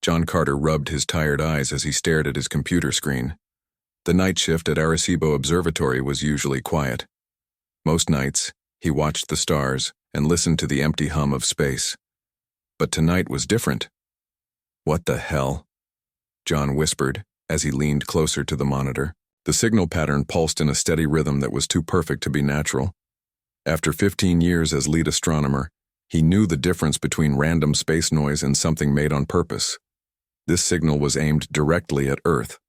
John Carter rubbed his tired eyes as he stared at his computer screen. The night shift at Arecibo Observatory was usually quiet. Most nights, he watched the stars and listened to the empty hum of space. But tonight was different. "What the hell?" John whispered as he leaned closer to the monitor. The signal pattern pulsed in a steady rhythm that was too perfect to be natural. After 15 years as lead astronomer, he knew the difference between random space noise and something made on purpose. This signal was aimed directly at Earth.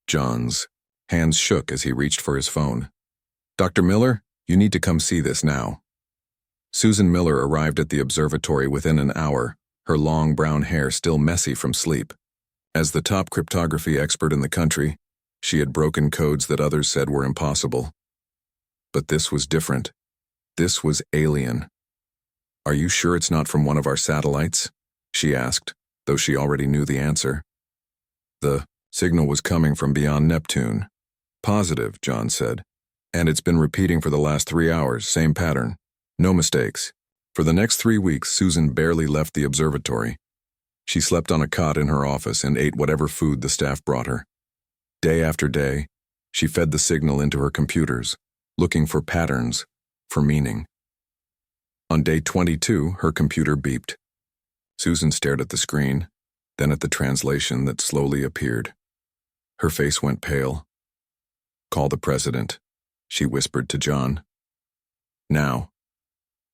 John's hands shook as he reached for his phone. "Dr. Miller, you need to come see this now." Susan Miller arrived at the observatory within an hour, her long brown hair still messy from sleep. As the top cryptography expert in the country, she had broken codes that others said were impossible. But this was different. This was alien. "Are you sure it's not from one of our satellites?" she asked, though she already knew the answer. "The signal was coming from beyond Neptune." "Positive," John said. "And it's been repeating for the last 3 hours, same pattern. No mistakes." For the next 3 weeks, Susan barely left the observatory. She slept on a cot in her office and ate whatever food the staff brought her. Day after day, she fed the signal into her computers, looking for patterns, for meaning. On day 22, her computer beeped. Susan stared at the screen, then at the translation that slowly appeared. Her face went pale. "Call the president," she whispered to John. "Now."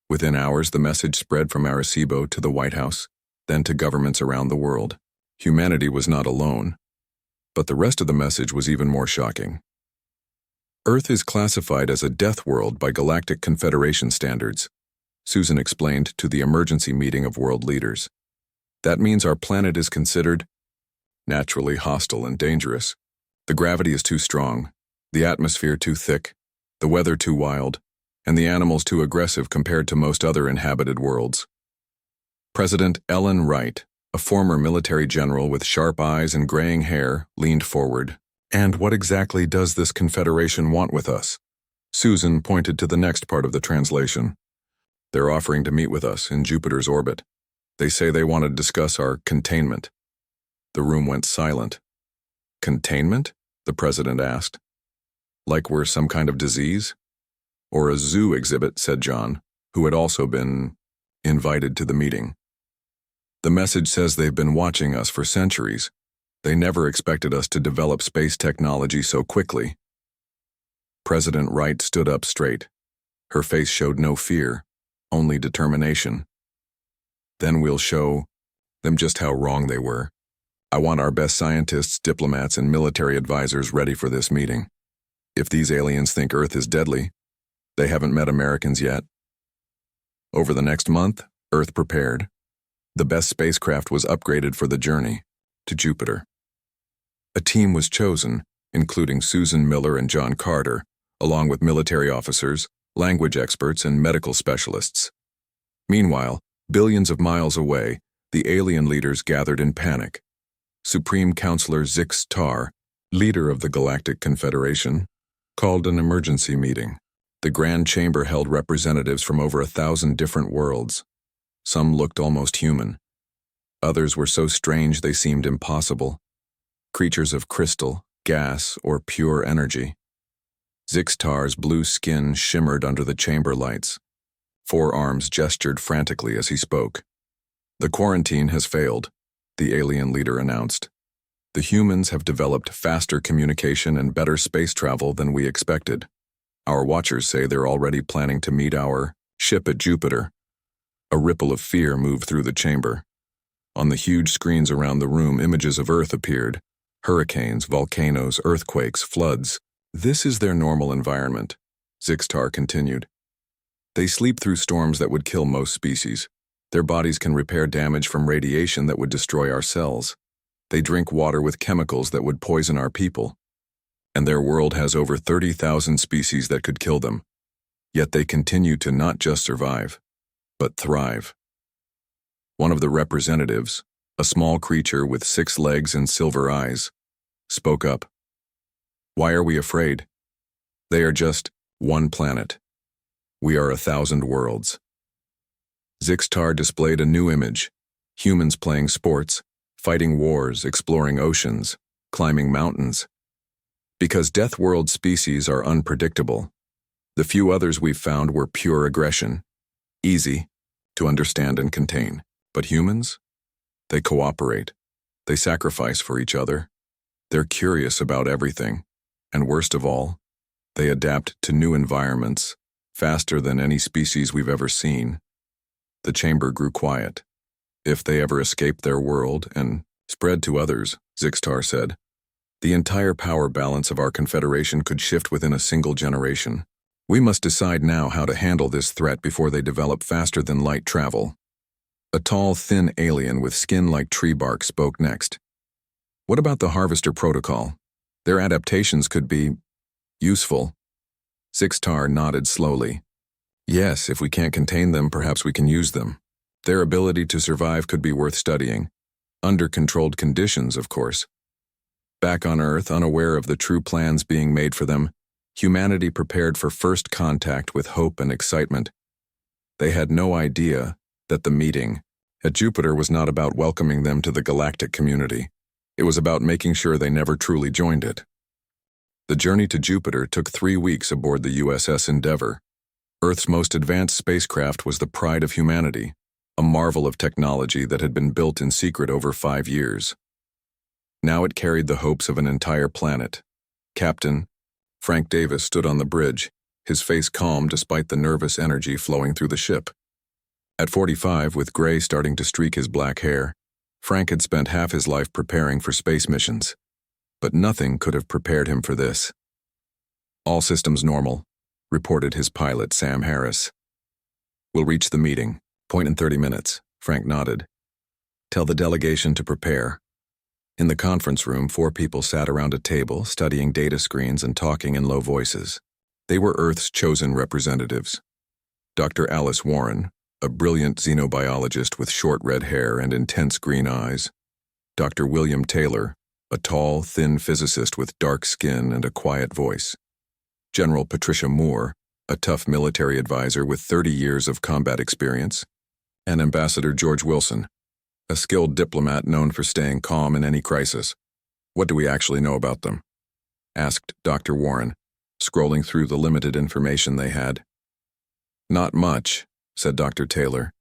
Within hours, the message spread from Arecibo to the White House, then to governments around the world. Humanity was not alone. But the rest of the message was even more shocking. "Earth is classified as a death world by Galactic Confederation standards," Susan explained to the emergency meeting of world leaders. "That means our planet is considered naturally hostile and dangerous. The gravity is too strong, the atmosphere too thick, the weather too wild, and the animals too aggressive compared to most other inhabited worlds." President Ellen Wright, a former military general with sharp eyes and graying hair, leaned forward. "And what exactly does this confederation want with us?" Susan pointed to the next part of the translation. "They're offering to meet with us in Jupiter's orbit. They say they want to discuss our containment." The room went silent. "Containment?" the president asked. "Like we're some kind of disease?" "Or a zoo exhibit," said John, who had also been invited to the meeting. "The message says they've been watching us for centuries. They never expected us to develop space technology so quickly." President Wright stood up straight. Her face showed no fear, only determination. "Then we'll show them just how wrong they were. I want our best scientists, diplomats, and military advisors ready for this meeting. If these aliens think Earth is deadly, they haven't met Americans yet." Over the next month, Earth prepared. The best spacecraft was upgraded for the journey to Jupiter. A team was chosen, including Susan Miller and John Carter, along with military officers, language experts, and medical specialists. Meanwhile, billions of miles away, the alien leaders gathered in panic. Supreme Counselor Zix Tar, leader of the Galactic Confederation, called an emergency meeting. The Grand Chamber held representatives from over 1,000 different worlds. Some looked almost human. Others were so strange they seemed impossible. Creatures of crystal, gas, or pure energy. Zixtar's blue skin shimmered under the chamber lights. 4 arms gestured frantically as he spoke. "The quarantine has failed," the alien leader announced. "The humans have developed faster communication and better space travel than we expected. Our watchers say they're already planning to meet our ship at Jupiter." A ripple of fear moved through the chamber. On the huge screens around the room, images of Earth appeared. Hurricanes, volcanoes, earthquakes, floods. "This is their normal environment," Zixtar continued. "They sleep through storms that would kill most species. Their bodies can repair damage from radiation that would destroy our cells. They drink water with chemicals that would poison our people. And their world has over 30,000 species that could kill them. Yet they continue to not just survive, but thrive." One of the representatives, a small creature with 6 legs and silver eyes, spoke up. "Why are we afraid? They are just one planet. We are 1,000 worlds." Zixtar displayed a new image, humans playing sports, fighting wars, exploring oceans, climbing mountains. Because Death World species are unpredictable, the few others we've found were pure aggression, easy to understand and contain. But humans? They cooperate. They sacrifice for each other. They're curious about everything. And worst of all, they adapt to new environments faster than any species we've ever seen. The chamber grew quiet. If they ever escaped their world and spread to others, Zixtar said, the entire power balance of our confederation could shift within a single generation. We must decide now how to handle this threat before they develop faster than light travel. A tall, thin alien with skin like tree bark spoke next. What about the Harvester Protocol? Their adaptations could be useful. Zixtar nodded slowly. Yes, if we can't contain them, perhaps we can use them. Their ability to survive could be worth studying. Under controlled conditions, of course. Back on Earth, unaware of the true plans being made for them, humanity prepared for first contact with hope and excitement. They had no idea that the meeting at Jupiter was not about welcoming them to the galactic community. It was about making sure they never truly joined it. The journey to Jupiter took 3 weeks aboard the USS Endeavour. Earth's most advanced spacecraft was the pride of humanity, a marvel of technology that had been built in secret over 5 years. Now it carried the hopes of an entire planet. Captain Frank Davis stood on the bridge, his face calm despite the nervous energy flowing through the ship. At 45, with gray starting to streak his black hair, Frank had spent half his life preparing for space missions. But nothing could have prepared him for this. All systems normal, reported his pilot, Sam Harris. We'll reach the meeting. Point in 30 minutes, Frank nodded. Tell the delegation to prepare. In the conference room, 4 people sat around a table, studying data screens and talking in low voices. They were Earth's chosen representatives. Dr. Alice Warren, a brilliant xenobiologist with short red hair and intense green eyes. Dr. William Taylor, a tall, thin physicist with dark skin and a quiet voice. General Patricia Moore, a tough military advisor with 30 years of combat experience. And Ambassador George Wilson, a skilled diplomat known for staying calm in any crisis. What do we actually know about them? Asked Dr. Warren, scrolling through the limited information they had. Not much, said Dr. Taylor.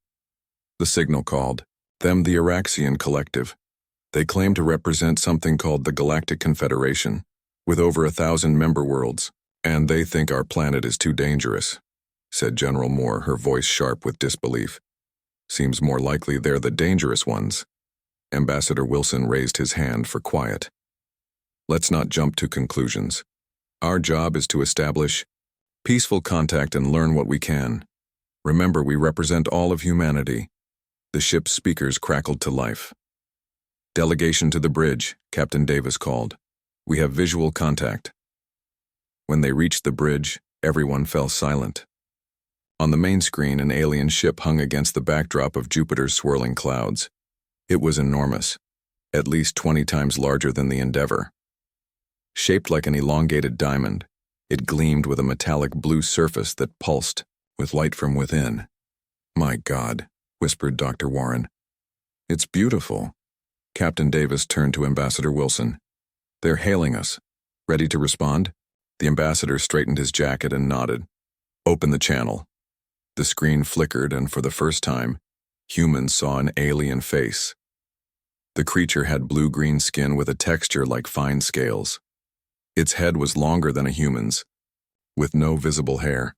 The signal called. Them the Araxian Collective. They claim to represent something called the Galactic Confederation, with over 1,000 member worlds, and they think our planet is too dangerous, said General Moore, her voice sharp with disbelief. Seems more likely they're the dangerous ones. Ambassador Wilson raised his hand for quiet. Let's not jump to conclusions. Our job is to establish peaceful contact and learn what we can. Remember, we represent all of humanity. The ship's speakers crackled to life. Delegation to the bridge, Captain Davis called. We have visual contact. When they reached the bridge, everyone fell silent. On the main screen, an alien ship hung against the backdrop of Jupiter's swirling clouds. It was enormous, at least 20 times larger than the Endeavour. Shaped like an elongated diamond, it gleamed with a metallic blue surface that pulsed with light from within. My God, whispered Dr. Warren. It's beautiful. Captain Davis turned to Ambassador Wilson. They're hailing us. Ready to respond? The ambassador straightened his jacket and nodded. Open the channel. The screen flickered, and for the first time, humans saw an alien face. The creature had blue-green skin with a texture like fine scales. Its head was longer than a human's, with no visible hair.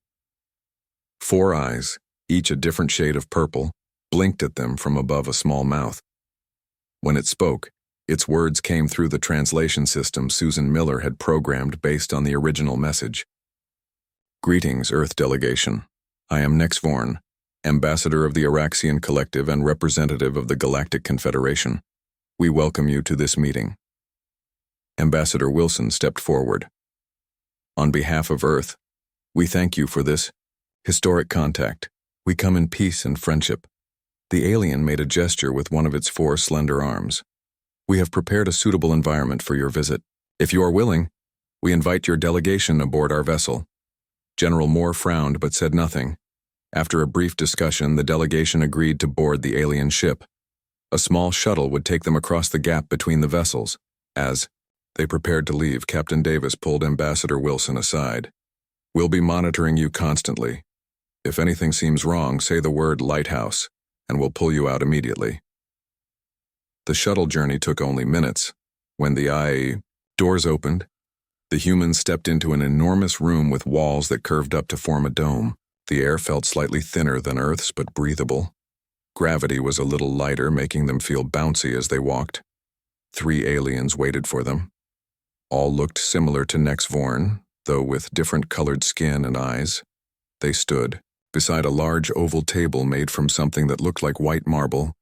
4 eyes, each a different shade of purple, blinked at them from above a small mouth. When it spoke, its words came through the translation system Susan Miller had programmed based on the original message. Greetings, Earth delegation. I am Nex Vorn, ambassador of the Araxian Collective and representative of the Galactic Confederation. We welcome you to this meeting. Ambassador Wilson stepped forward. On behalf of Earth, we thank you for this historic contact. We come in peace and friendship. The alien made a gesture with one of its 4 slender arms. We have prepared a suitable environment for your visit. If you are willing, we invite your delegation aboard our vessel. General Moore frowned but said nothing. After a brief discussion, the delegation agreed to board the alien ship. A small shuttle would take them across the gap between the vessels. As they prepared to leave, Captain Davis pulled Ambassador Wilson aside. "We'll be monitoring you constantly. If anything seems wrong, say the word lighthouse, and we'll pull you out immediately." The shuttle journey took only minutes. When the doors opened, the humans stepped into an enormous room with walls that curved up to form a dome. The air felt slightly thinner than Earth's, but breathable. Gravity was a little lighter, making them feel bouncy as they walked. 3 aliens waited for them. All looked similar to Nex Vorn, though with different colored skin and eyes. They stood beside a large oval table made from something that looked like white marble,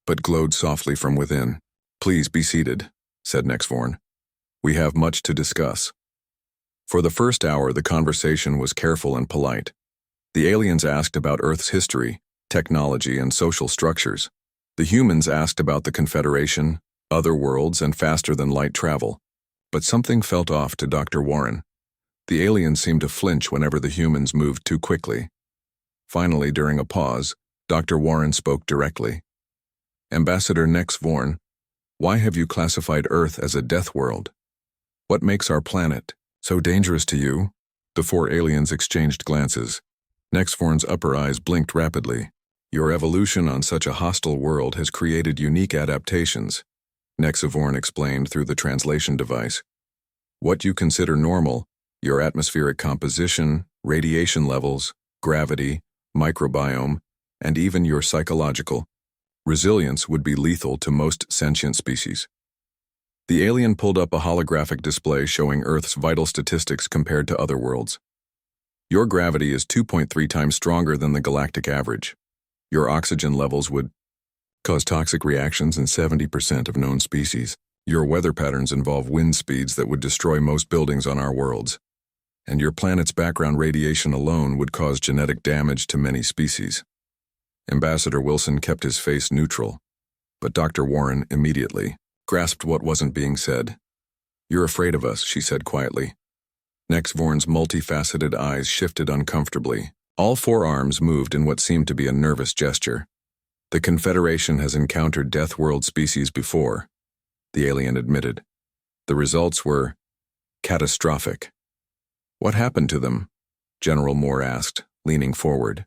but glowed softly from within. "Please be seated," said Nex Vorn. "We have much to discuss." For the first hour, the conversation was careful and polite. The aliens asked about Earth's history, technology, and social structures. The humans asked about the Confederation, other worlds, and faster-than-light travel. But something felt off to Dr. Warren. The aliens seemed to flinch whenever the humans moved too quickly. Finally, during a pause, Dr. Warren spoke directly. "Ambassador Nex Vorn, why have you classified Earth as a death world? What makes our planet so dangerous to you?" The 4 aliens exchanged glances. Nex Vorn's upper eyes blinked rapidly. "Your evolution on such a hostile world has created unique adaptations," Nex Vorn explained through the translation device. "What you consider normal, your atmospheric composition, radiation levels, gravity, microbiome, and even your psychological resilience would be lethal to most sentient species." The alien pulled up a holographic display showing Earth's vital statistics compared to other worlds. "Your gravity is 2.3 times stronger than the galactic average. Your oxygen levels would cause toxic reactions in 70% of known species. Your weather patterns involve wind speeds that would destroy most buildings on our worlds. And your planet's background radiation alone would cause genetic damage to many species." Ambassador Wilson kept his face neutral, but Dr. Warren immediately grasped what wasn't being said. "You're afraid of us," she said quietly. Nex Vorn's multifaceted eyes shifted uncomfortably. All 4 arms moved in what seemed to be a nervous gesture. "The Confederation has encountered Death World species before," the alien admitted. "The results were catastrophic." "What happened to them?" General Moore asked, leaning forward.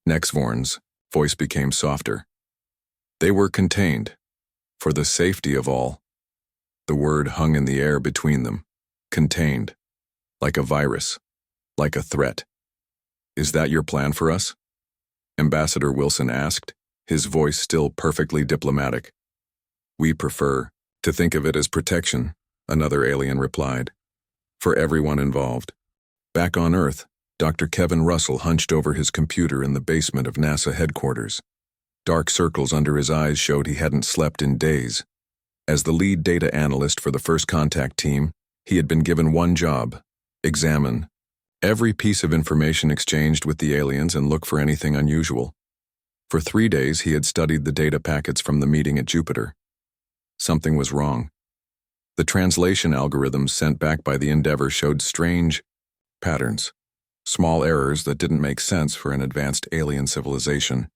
Nex Vorn's voice became softer. "They were contained, for the safety of all." The word hung in the air between them. Contained. Like a virus. Like a threat. "Is that your plan for us?" Ambassador Wilson asked, his voice still perfectly diplomatic. "We prefer to think of it as protection," another alien replied. "For everyone involved." Back on Earth, Dr. Kevin Russell hunched over his computer in the basement of NASA headquarters. Dark circles under his eyes showed he hadn't slept in days. As the lead data analyst for the First Contact team, he had been given one job: examine every piece of information exchanged with the aliens and look for anything unusual. For 3 days, he had studied the data packets from the meeting at Jupiter. Something was wrong. The translation algorithms sent back by the Endeavor showed strange patterns, small errors that didn't make sense for an advanced alien civilization.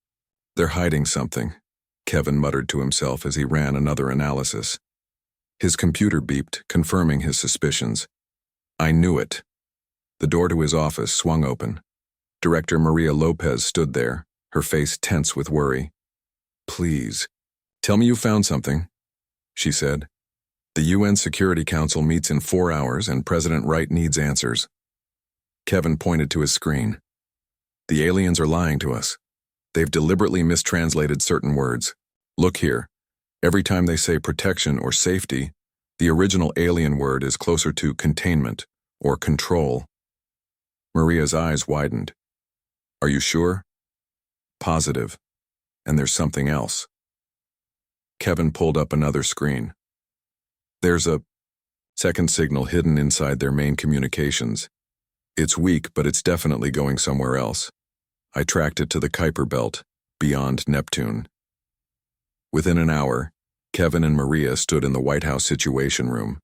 "They're hiding something," Kevin muttered to himself as he ran another analysis. His computer beeped, confirming his suspicions. "I knew it." The door to his office swung open. Director Maria Lopez stood there, her face tense with worry. "Please, tell me you found something," she said. "The UN Security Council meets in 4 hours and President Wright needs answers." Kevin pointed to his screen. "The aliens are lying to us. They've deliberately mistranslated certain words. Look here. Every time they say protection or safety, the original alien word is closer to containment or control." Maria's eyes widened. "Are you sure?" "Positive. And there's something else." Kevin pulled up another screen. "There's a second signal hidden inside their main communications. It's weak, but it's definitely going somewhere else. I tracked it to the Kuiper Belt, beyond Neptune." Within an hour, Kevin and Maria stood in the White House Situation Room.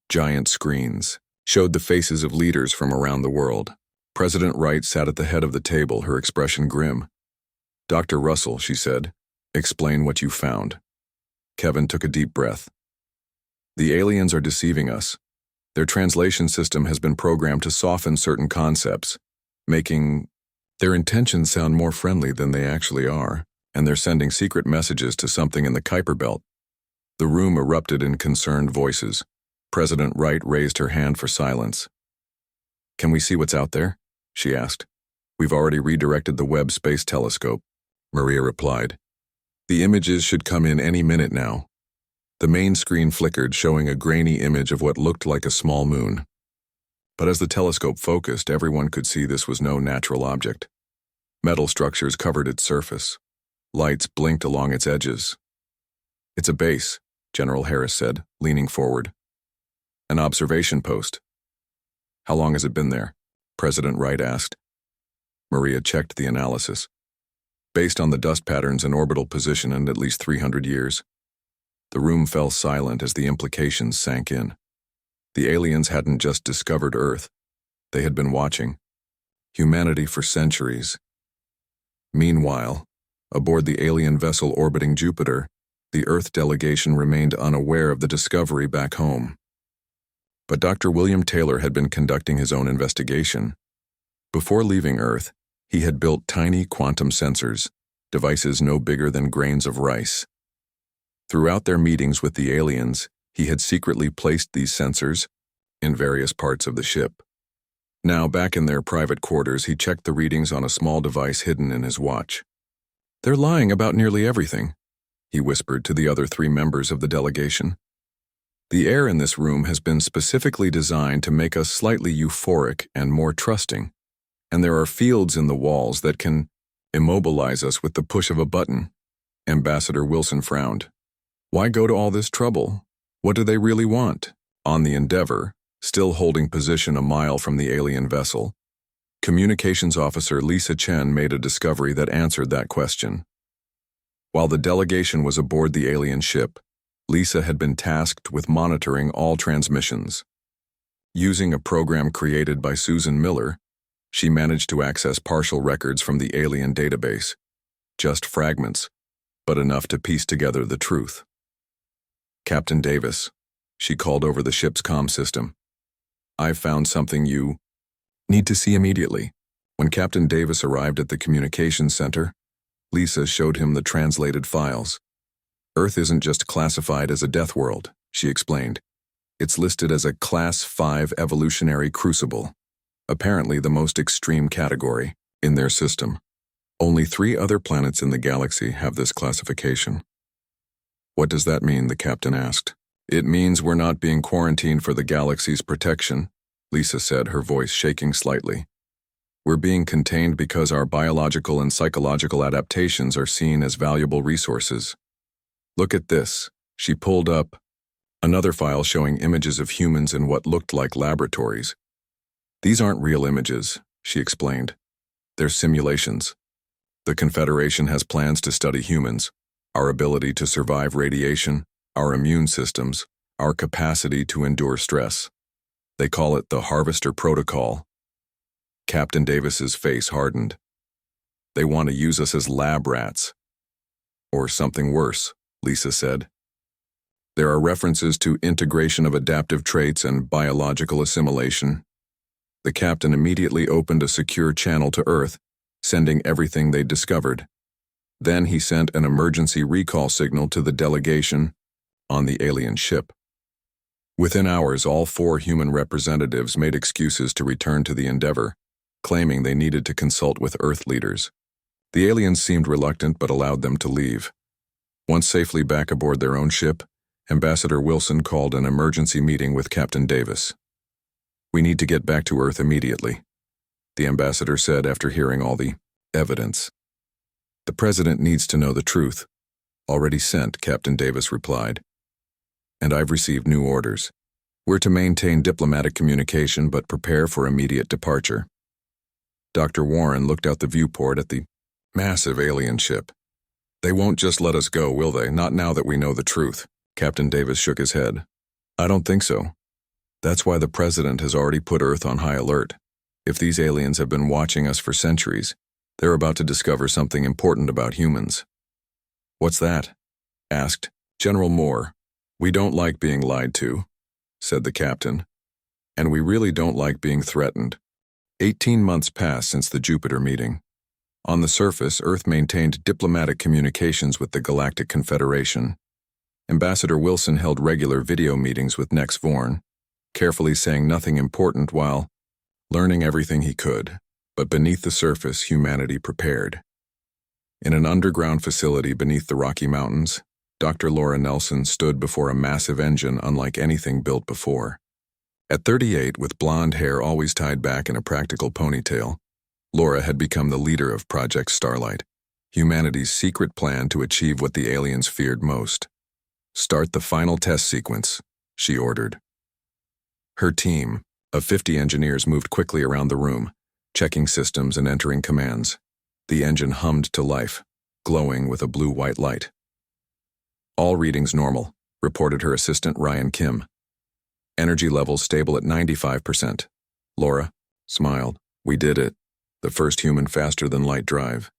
Giant screens showed the faces of leaders from around the world. President Wright sat at the head of the table, her expression grim. "Dr. Russell," she said, Explain what you found. Kevin took a deep breath. The aliens are deceiving us. Their translation system has been programmed to soften certain concepts, making their intentions sound more friendly than they actually are, and they're sending secret messages to something in the Kuiper Belt. The room erupted in concerned voices. President Wright raised her hand for silence. Can we see what's out there? She asked. We've already redirected the Webb Space Telescope, Maria replied. The images should come in any minute now. The main screen flickered, showing a grainy image of what looked like a small moon. But as the telescope focused, everyone could see this was no natural object. Metal structures covered its surface. Lights blinked along its edges. It's a base, General Harris said, leaning forward. An observation post. How long has it been there? President Wright asked. Maria checked the analysis. Based on the dust patterns and orbital position in at least 300 years. The room fell silent as the implications sank in. The aliens hadn't just discovered Earth. They had been watching humanity for centuries. Meanwhile, aboard the alien vessel orbiting Jupiter, the Earth delegation remained unaware of the discovery back home. But Dr. William Taylor had been conducting his own investigation. Before leaving Earth, he had built tiny quantum sensors, devices no bigger than grains of rice. Throughout their meetings with the aliens, he had secretly placed these sensors in various parts of the ship. Now, back in their private quarters, he checked the readings on a small device hidden in his watch. They're lying about nearly everything, he whispered to the other 3 members of the delegation. The air in this room has been specifically designed to make us slightly euphoric and more trusting, and there are fields in the walls that can immobilize us with the push of a button. Ambassador Wilson frowned. Why go to all this trouble? What do they really want? On the Endeavour, still holding position a mile from the alien vessel, Communications Officer Lisa Chen made a discovery that answered that question. While the delegation was aboard the alien ship, Lisa had been tasked with monitoring all transmissions. Using a program created by Susan Miller, she managed to access partial records from the alien database. Just fragments, but enough to piece together the truth. Captain Davis, she called over the ship's comm system. I've found something you need to see immediately. When Captain Davis arrived at the communications center, Lisa showed him the translated files. Earth isn't just classified as a death world, she explained. It's listed as a Class 5 evolutionary crucible, apparently the most extreme category in their system. Only 3 other planets in the galaxy have this classification. What does that mean? The captain asked. It means we're not being quarantined for the galaxy's protection, Lisa said, her voice shaking slightly. We're being contained because our biological and psychological adaptations are seen as valuable resources. Look at this. She pulled up another file showing images of humans in what looked like laboratories. These aren't real images, she explained. They're simulations. The Confederation has plans to study humans, our ability to survive radiation, our immune systems, our capacity to endure stress. They call it the Harvester Protocol. Captain Davis's face hardened. They want to use us as lab rats. Or something worse, Lisa said. There are references to integration of adaptive traits and biological assimilation. The captain immediately opened a secure channel to Earth, sending everything they'd discovered. Then he sent an emergency recall signal to the delegation on the alien ship. Within hours, all 4 human representatives made excuses to return to the Endeavour, claiming they needed to consult with Earth leaders. The aliens seemed reluctant but allowed them to leave. Once safely back aboard their own ship, Ambassador Wilson called an emergency meeting with Captain Davis. We need to get back to Earth immediately, the ambassador said after hearing all the evidence. The president needs to know the truth. Already sent, Captain Davis replied. And I've received new orders. We're to maintain diplomatic communication but prepare for immediate departure. Dr. Warren looked out the viewport at the massive alien ship. They won't just let us go, will they? Not now that we know the truth. Captain Davis shook his head. I don't think so. That's why the president has already put Earth on high alert. If these aliens have been watching us for centuries, they're about to discover something important about humans. "What's that?" asked General Moore. "We don't like being lied to," said the captain. "And we really don't like being threatened." 18 months passed since the Jupiter meeting. On the surface, Earth maintained diplomatic communications with the Galactic Confederation. Ambassador Wilson held regular video meetings with Nex Vorn, carefully saying nothing important while learning everything he could. But beneath the surface, humanity prepared. In an underground facility beneath the Rocky Mountains, Dr. Laura Nelson stood before a massive engine unlike anything built before. At 38, with blonde hair always tied back in a practical ponytail, Laura had become the leader of Project Starlight, humanity's secret plan to achieve what the aliens feared most. "Start the final test sequence," she ordered. Her team of 50 engineers moved quickly around the room, checking systems and entering commands. The engine hummed to life, glowing with a blue-white light. "All readings normal," reported her assistant Ryan Kim. "Energy levels stable at 95%. Laura smiled. "We did it. The first human faster-than-light drive."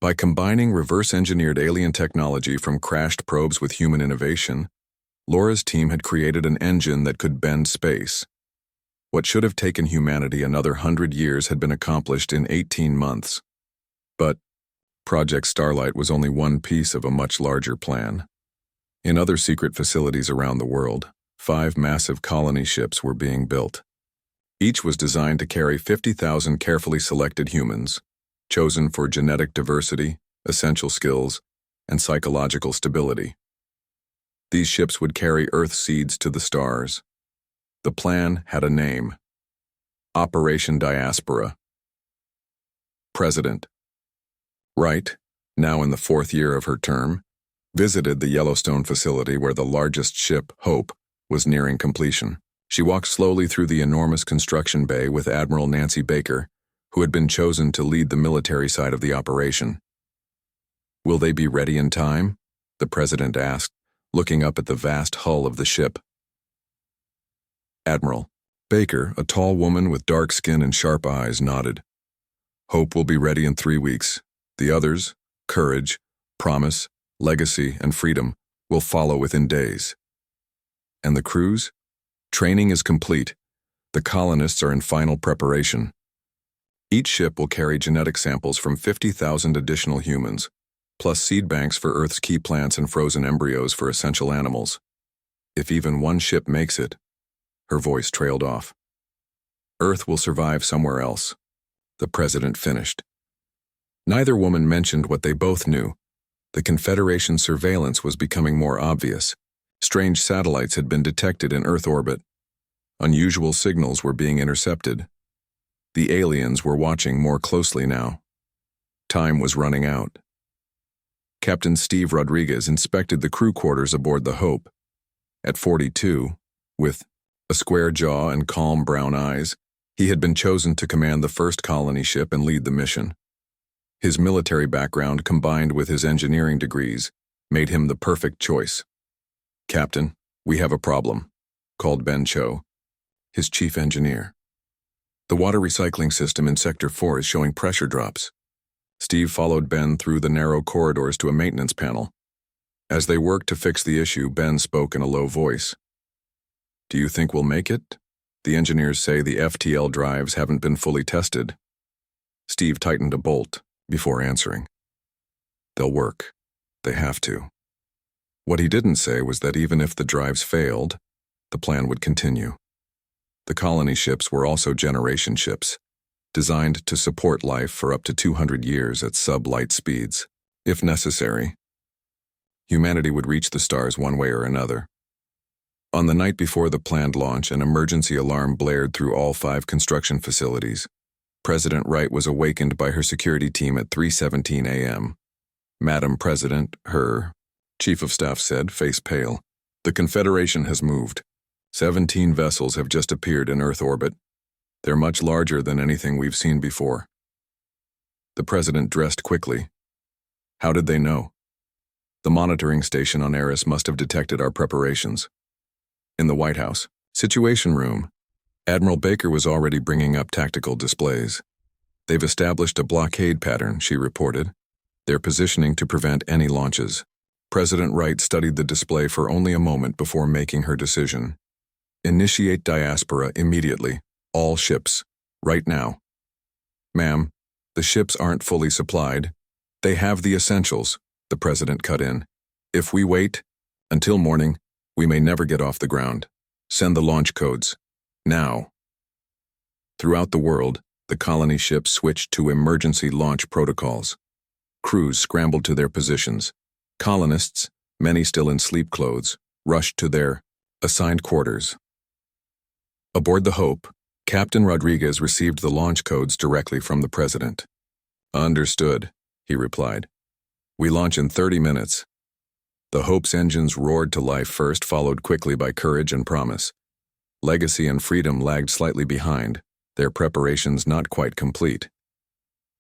By combining reverse-engineered alien technology from crashed probes with human innovation, Laura's team had created an engine that could bend space. What should have taken humanity another 100 years had been accomplished in 18 months. But Project Starlight was only one piece of a much larger plan. In other secret facilities around the world, 5 massive colony ships were being built. Each was designed to carry 50,000 carefully selected humans, chosen for genetic diversity, essential skills, and psychological stability. These ships would carry Earth seeds to the stars. The plan had a name: Operation Diaspora. President Wright, now in the 4th year of her term, visited the Yellowstone facility where the largest ship, Hope, was nearing completion. She walked slowly through the enormous construction bay with Admiral Nancy Baker, who had been chosen to lead the military side of the operation. "Will they be ready in time?" the president asked, looking up at the vast hull of the ship. Admiral Baker, a tall woman with dark skin and sharp eyes, nodded. "Hope will be ready in 3 weeks. The others, Courage, Promise, Legacy, and Freedom, will follow within days." "And the crews?" "Training is complete. The colonists are in final preparation. Each ship will carry genetic samples from 50,000 additional humans, plus seed banks for Earth's key plants and frozen embryos for essential animals. If even one ship makes it," her voice trailed off, "Earth will survive somewhere else," the president finished. Neither woman mentioned what they both knew. The Confederation surveillance was becoming more obvious. Strange satellites had been detected in Earth orbit. Unusual signals were being intercepted. The aliens were watching more closely now. Time was running out. Captain Steve Rodriguez inspected the crew quarters aboard the Hope. At 42, with a square jaw and calm brown eyes, he had been chosen to command the first colony ship and lead the mission. His military background combined with his engineering degrees made him the perfect choice. "Captain, we have a problem," called Ben Cho, his chief engineer. "The water recycling system in Sector 4 is showing pressure drops." Steve followed Ben through the narrow corridors to a maintenance panel. As they worked to fix the issue, Ben spoke in a low voice. "Do you think we'll make it? The engineers say the FTL drives haven't been fully tested." Steve tightened a bolt before answering. "They'll work. They have to." What he didn't say was that even if the drives failed, the plan would continue. The colony ships were also generation ships, designed to support life for up to 200 years at sub-light speeds. If necessary, humanity would reach the stars one way or another. On the night before the planned launch, an emergency alarm blared through all 5 construction facilities. President Wright was awakened by her security team at 3:17 a.m. "Madam President," her chief of staff said, face pale, "the Confederation has moved. 17 vessels have just appeared in Earth orbit. They're much larger than anything we've seen before." The president dressed quickly. "How did they know?" "The monitoring station on Eris must have detected our preparations." In the White House Situation Room, Admiral Baker was already bringing up tactical displays. "They've established a blockade pattern," she reported. They're positioning to prevent any launches. President Wright studied the display for only a moment before making her decision. Initiate diaspora immediately. All ships. Right now. Ma'am, the ships aren't fully supplied. They have the essentials, the president cut in. If we wait until morning, we may never get off the ground. Send the launch codes. Now. Throughout the world, the colony ships switched to emergency launch protocols. Crews scrambled to their positions. Colonists, many still in sleep clothes, rushed to their assigned quarters. Aboard the Hope, Captain Rodriguez received the launch codes directly from the president. Understood, he replied. We launch in 30 minutes. The Hope's engines roared to life first, followed quickly by Courage and Promise. Legacy and Freedom lagged slightly behind, their preparations not quite complete.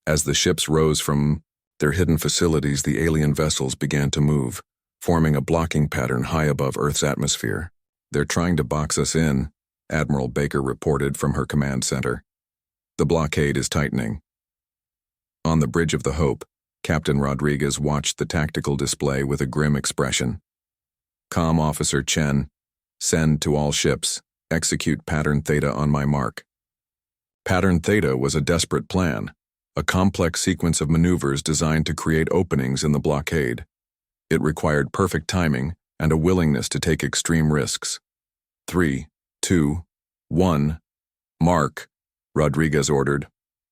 As the ships rose from their hidden facilities, the alien vessels began to move, forming a blocking pattern high above Earth's atmosphere. They're trying to box us in, Admiral Baker reported from her command center. The blockade is tightening. On the bridge of the Hope, Captain Rodriguez watched the tactical display with a grim expression. Comm Officer Chen, send to all ships, execute Pattern Theta on my mark. Pattern Theta was a desperate plan, a complex sequence of maneuvers designed to create openings in the blockade. It required perfect timing and a willingness to take extreme risks. 3, 2, 1, mark, Rodriguez ordered.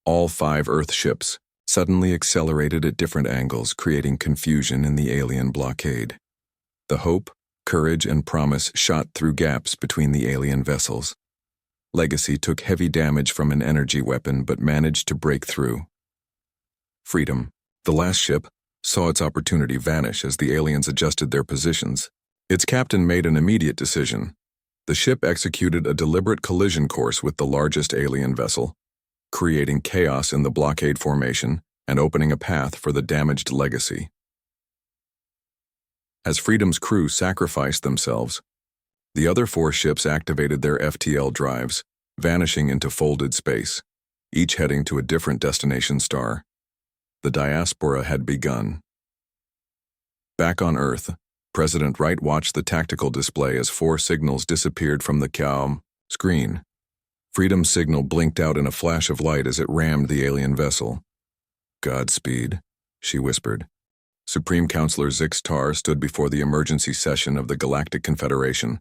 All 5 Earth ships suddenly accelerated at different angles, creating confusion in the alien blockade. The Hope, Courage, and Promise shot through gaps between the alien vessels. Legacy took heavy damage from an energy weapon but managed to break through. Freedom, the last ship, saw its opportunity vanish as the aliens adjusted their positions. Its captain made an immediate decision. The ship executed a deliberate collision course with the largest alien vessel, creating chaos in the blockade formation and opening a path for the damaged Legacy. As Freedom's crew sacrificed themselves, the other 4 ships activated their FTL drives, vanishing into folded space, each heading to a different destination star. The diaspora had begun. Back on Earth, President Wright watched the tactical display as 4 signals disappeared from the comm screen. Freedom's signal blinked out in a flash of light as it rammed the alien vessel. Godspeed, she whispered. Supreme Counselor Zix-Tar stood before the emergency session of the Galactic Confederation.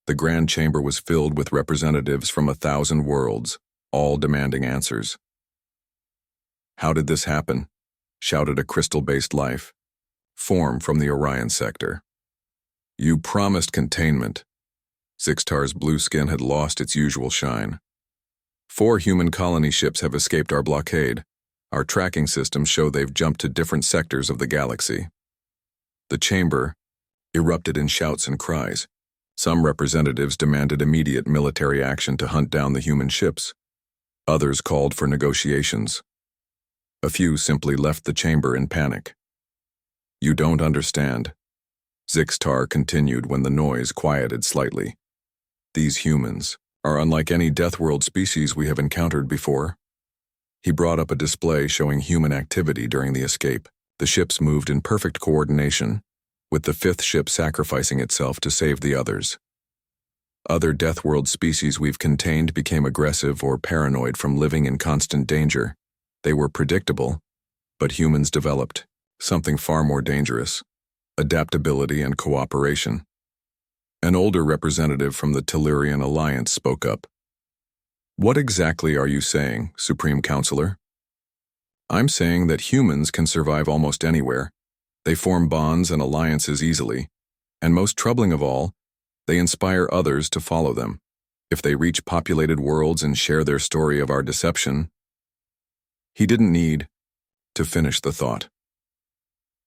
The Grand Chamber was filled with representatives from 1,000 worlds, all demanding answers. How did this happen? Shouted a crystal-based life. Form from the Orion sector. You promised containment. Zix-Tar's blue skin had lost its usual shine. 4 human colony ships have escaped our blockade. Our tracking systems show they've jumped to different sectors of the galaxy. The chamber erupted in shouts and cries. Some representatives demanded immediate military action to hunt down the human ships. Others called for negotiations. A few simply left the chamber in panic. You don't understand. Zix-Tar continued when the noise quieted slightly. These humans are unlike any Deathworld species we have encountered before. He brought up a display showing human activity during the escape. The ships moved in perfect coordination, with the 5th ship sacrificing itself to save the others. Other Deathworld species we've contained became aggressive or paranoid from living in constant danger. They were predictable, but humans developed something far more dangerous: adaptability and cooperation. An older representative from the Tellurian Alliance spoke up. What exactly are you saying, Supreme Counselor? I'm saying that humans can survive almost anywhere. They form bonds and alliances easily, and most troubling of all, they inspire others to follow them. If they reach populated worlds and share their story of our deception. He didn't need to finish the thought.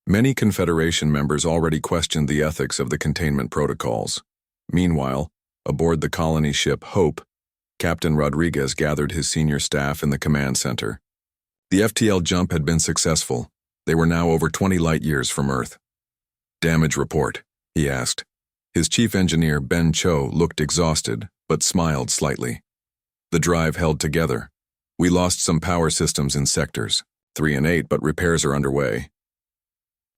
Many Confederation members already questioned the ethics of the containment protocols. Meanwhile, aboard the colony ship Hope, Captain Rodriguez gathered his senior staff in the command center. The FTL jump had been successful. They were now over 20 light-years from Earth. Damage report, he asked. His chief engineer, Ben Cho, looked exhausted, but smiled slightly. The drive held together. We lost some power systems in sectors 3 and 8, but repairs are underway.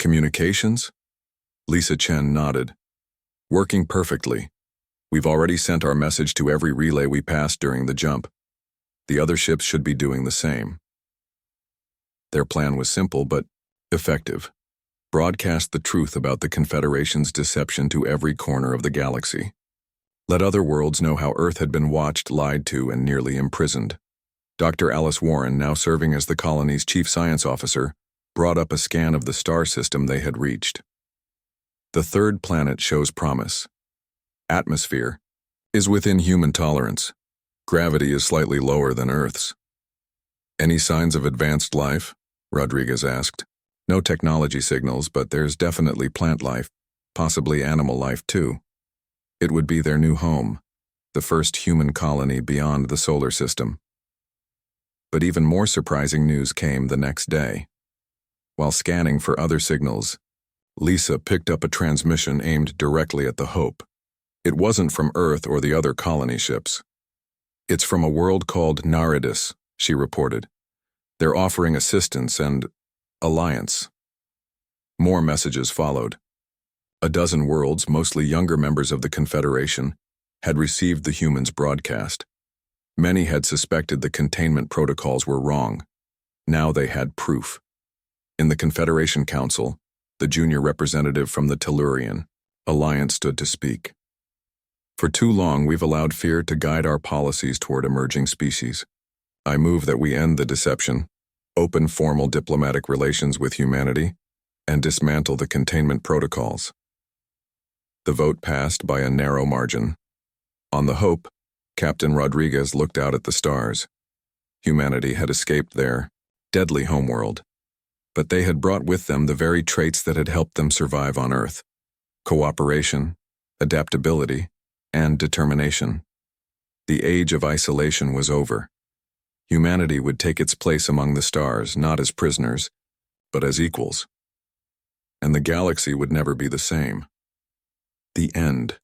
Communications? Lisa Chen nodded. Working perfectly. We've already sent our message to every relay we passed during the jump. The other ships should be doing the same. Their plan was simple but effective. Broadcast the truth about the Confederation's deception to every corner of the galaxy. Let other worlds know how Earth had been watched, lied to, and nearly imprisoned. Dr. Alice Warren, now serving as the colony's chief science officer, brought up a scan of the star system they had reached. The third planet shows promise. Atmosphere is within human tolerance. Gravity is slightly lower than Earth's. Any signs of advanced life? Rodriguez asked. No technology signals, but there's definitely plant life, possibly animal life too. It would be their new home, the first human colony beyond the solar system. But even more surprising news came the next day. While scanning for other signals, Lisa picked up a transmission aimed directly at the Hope. It wasn't from Earth or the other colony ships. It's from a world called Narration, she reported. They're offering assistance and alliance. More messages followed. A dozen worlds, mostly younger members of the Confederation, had received the humans' broadcast. Many had suspected the containment protocols were wrong. Now they had proof. In the Confederation Council, the junior representative from the Tellurian alliance stood to speak. For too long, we've allowed fear to guide our policies toward emerging species. I move that we end the deception, open formal diplomatic relations with humanity, and dismantle the containment protocols. The vote passed by a narrow margin. On the Hope, Captain Rodriguez looked out at the stars. Humanity had escaped their deadly homeworld, but they had brought with them the very traits that had helped them survive on Earth: cooperation, adaptability, and determination. The age of isolation was over. Humanity would take its place among the stars, not as prisoners, but as equals. And the galaxy would never be the same. The end.